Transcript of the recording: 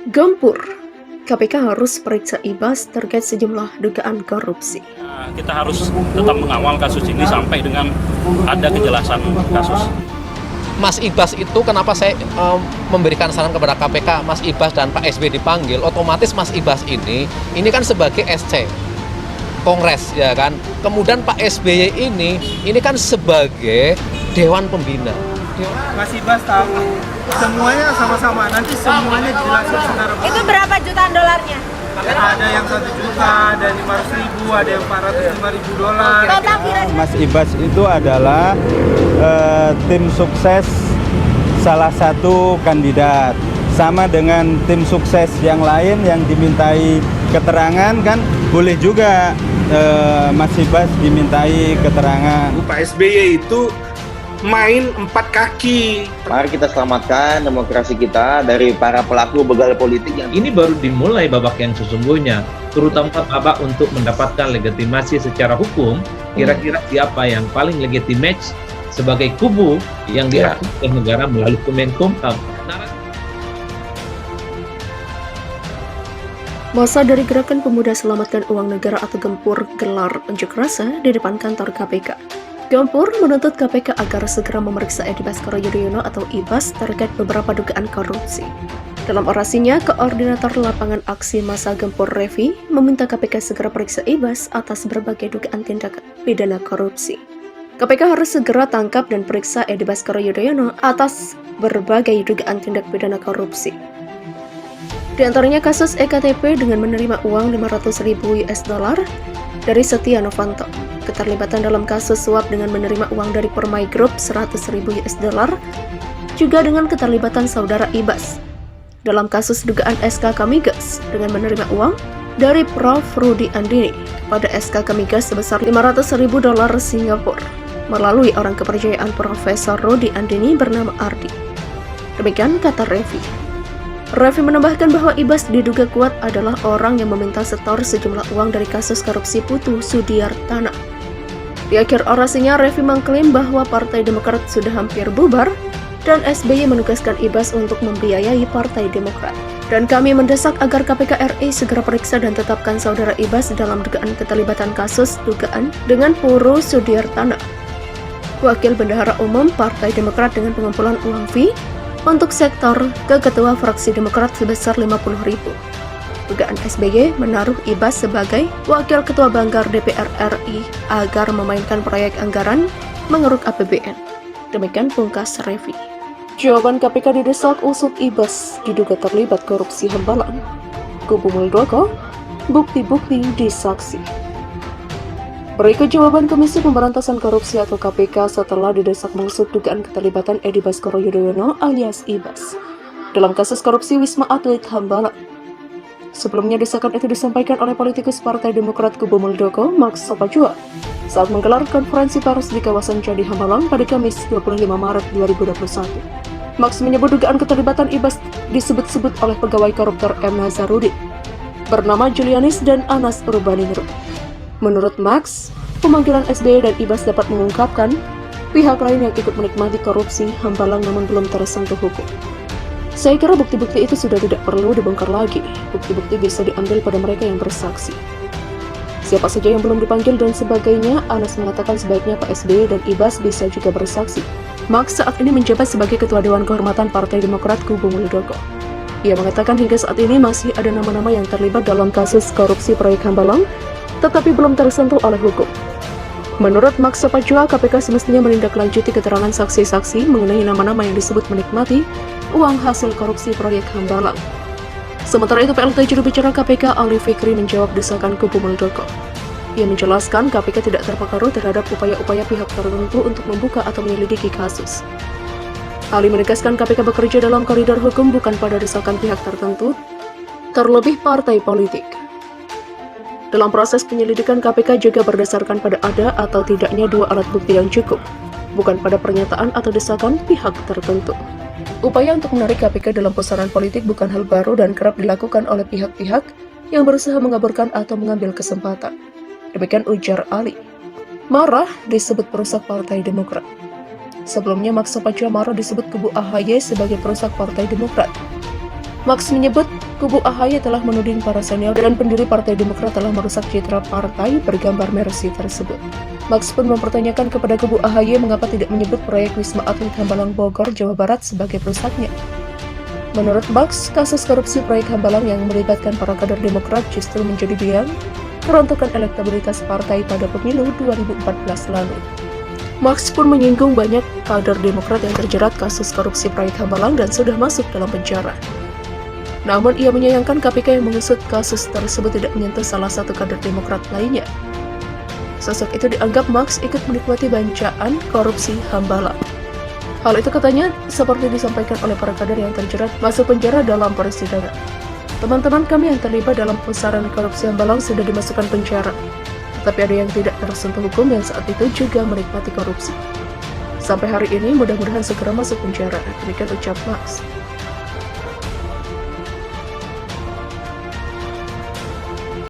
Gempur, KPK harus periksa Ibas terkait sejumlah dugaan korupsi. Kita harus tetap mengawal kasus ini sampai dengan ada kejelasan kasus. Mas Ibas itu kenapa saya memberikan saran kepada KPK, Mas Ibas dan Pak SB dipanggil, otomatis Mas Ibas ini kan sebagai SC Kongres ya kan. Kemudian Pak SBY ini kan sebagai Dewan Pembina. Mas Ibas tahu semuanya sama-sama, nanti semuanya dijelaskan secara Itu berapa jutaan dolarnya? ada yang 1 juta, ada 500.000, ada yang 405.000 dolar. Total kira-kira Mas Ibas itu adalah tim sukses salah satu kandidat. Sama dengan tim sukses yang lain yang dimintai keterangan kan boleh juga Mas Ibas dimintai keterangan. Pak SBY itu main 4 kaki. Mari kita selamatkan demokrasi kita dari para pelaku begal politik yang ini baru dimulai babak yang sesungguhnya, terutama babak untuk mendapatkan legitimasi secara hukum. Kira-kira siapa yang paling legitimate sebagai kubu yang diakui oleh negara melalui Kemenkumham. Masa dari Gerakan Pemuda Selamatkan Uang Negara atau Gempur gelar unjuk rasa di depan kantor KPK. Gempur menuntut KPK agar segera memeriksa Edi Baskoro Yudhoyono atau Ibas terkait beberapa dugaan korupsi. Dalam orasinya, Koordinator Lapangan Aksi Massa Gempur Revi meminta KPK segera periksa Ibas atas berbagai dugaan tindak pidana korupsi. KPK harus segera tangkap dan periksa Edi Baskoro Yudhoyono atas berbagai dugaan tindak pidana korupsi. Di antaranya kasus EKTP dengan menerima uang 500.000 US dollar dari Setia Novanto, keterlibatan dalam kasus suap dengan menerima uang dari Permai Group 100.000 US dollar, juga dengan keterlibatan saudara Ibas dalam kasus dugaan SKK Migas dengan menerima uang dari Prof. Rudi Andini pada SKK Migas sebesar 500.000 dolar Singapura melalui orang kepercayaan Profesor Rudi Andini bernama Ardi. Demikian kata Revi. Revi menambahkan bahwa Ibas diduga kuat adalah orang yang meminta setor sejumlah uang dari kasus korupsi Putu Sudiartana. Di akhir orasinya, Revi mengklaim bahwa Partai Demokrat sudah hampir bubar dan SBY menugaskan Ibas untuk membiayai Partai Demokrat. Dan kami mendesak agar KPK RI segera periksa dan tetapkan saudara Ibas dalam dugaan keterlibatan kasus dugaan dengan Puru Sudiartana, Wakil Bendahara Umum Partai Demokrat dengan pengumpulan uang fee untuk sektor ke Ketua Fraksi Demokrat sebesar 50.000. Dugaan SBY menaruh Ibas sebagai Wakil Ketua Banggar DPR RI agar memainkan proyek anggaran mengeruk APBN. Demikian pungkas Revi. Jawaban KPK didesak usut Ibas diduga terlibat korupsi Hambalang. Kubu Muldoko, bukti-bukti disaksi. Berikut jawaban Komisi Pemberantasan Korupsi atau KPK setelah didesak mengusut dugaan keterlibatan Edi Baskoro Yudhoyono alias Ibas dalam kasus korupsi Wisma Atlet Hambalang. Sebelumnya desakan itu disampaikan oleh politikus Partai Demokrat Kubu Muldoko, Max Sopajua, saat menggelar konferensi pers di kawasan Candi Hambalang pada Kamis 25 Maret 2021. Max menyebut dugaan keterlibatan Ibas disebut-sebut oleh pegawai koruptor M. Nazarudin bernama Julianis dan Anas Urbaningrum. Menurut Max, pemanggilan SBY dan Ibas dapat mengungkapkan pihak lain yang ikut menikmati korupsi Hambalang namun belum tersentuh hukum. Saya kira bukti-bukti itu sudah tidak perlu dibongkar lagi. Bukti-bukti bisa diambil pada mereka yang bersaksi. Siapa saja yang belum dipanggil dan sebagainya, Anas mengatakan sebaiknya Pak SBY dan Ibas bisa juga bersaksi. Max saat ini menjabat sebagai Ketua Dewan Kehormatan Partai Demokrat Kubu Muldoko. Ia mengatakan hingga saat ini masih ada nama-nama yang terlibat dalam kasus korupsi proyek Hambalang, tetapi belum tersentuh oleh hukum. Menurut Max Sopajua, KPK semestinya menindaklanjuti keterangan saksi-saksi mengenai nama-nama yang disebut menikmati uang hasil korupsi proyek Hambalang. Sementara itu, PLT juru bicara KPK Ali Fikri menjawab desakan Kubu Muldoko. Ia menjelaskan KPK tidak terpengaruh terhadap upaya-upaya pihak tertentu untuk membuka atau menyelidiki kasus. Ali menegaskan KPK bekerja dalam koridor hukum bukan pada desakan pihak tertentu, terlebih partai politik. Dalam proses penyelidikan, KPK juga berdasarkan pada ada atau tidaknya 2 alat bukti yang cukup, bukan pada pernyataan atau desakan pihak tertentu. Upaya untuk menarik KPK dalam pusaran politik bukan hal baru dan kerap dilakukan oleh pihak-pihak yang berusaha mengaburkan atau mengambil kesempatan. Demikian ujar Ali. Marah disebut perusak Partai Demokrat. Sebelumnya, Max Sopajua marah disebut kubu AHY sebagai perusak Partai Demokrat. Max menyebut Kubu AHY telah menuding para senior dan pendiri Partai Demokrat telah merusak citra partai bergambar Mercy tersebut. Max pun mempertanyakan kepada kubu AHY mengapa tidak menyebut proyek Wisma Atlet Hambalang Bogor, Jawa Barat sebagai perusaknya. Menurut Max, kasus korupsi proyek Hambalang yang melibatkan para kader Demokrat justru menjadi biang kerontokan elektabilitas partai pada pemilu 2014 lalu. Max pun menyinggung banyak kader Demokrat yang terjerat kasus korupsi proyek Hambalang dan sudah masuk dalam penjara. Namun ia menyayangkan KPK yang mengusut kasus tersebut tidak menyentuh salah satu kader Demokrat lainnya. Sosok itu dianggap Max ikut menikmati bancaan korupsi Hambalang. Hal itu katanya seperti disampaikan oleh para kader yang terjerat masuk penjara dalam persidangan. Teman-teman kami yang terlibat dalam pusaran korupsi Hambalang sudah dimasukkan penjara. Tetapi ada yang tidak tersentuh hukum yang saat itu juga menikmati korupsi. Sampai hari ini mudah-mudahan segera masuk penjara, demikian ucap Max.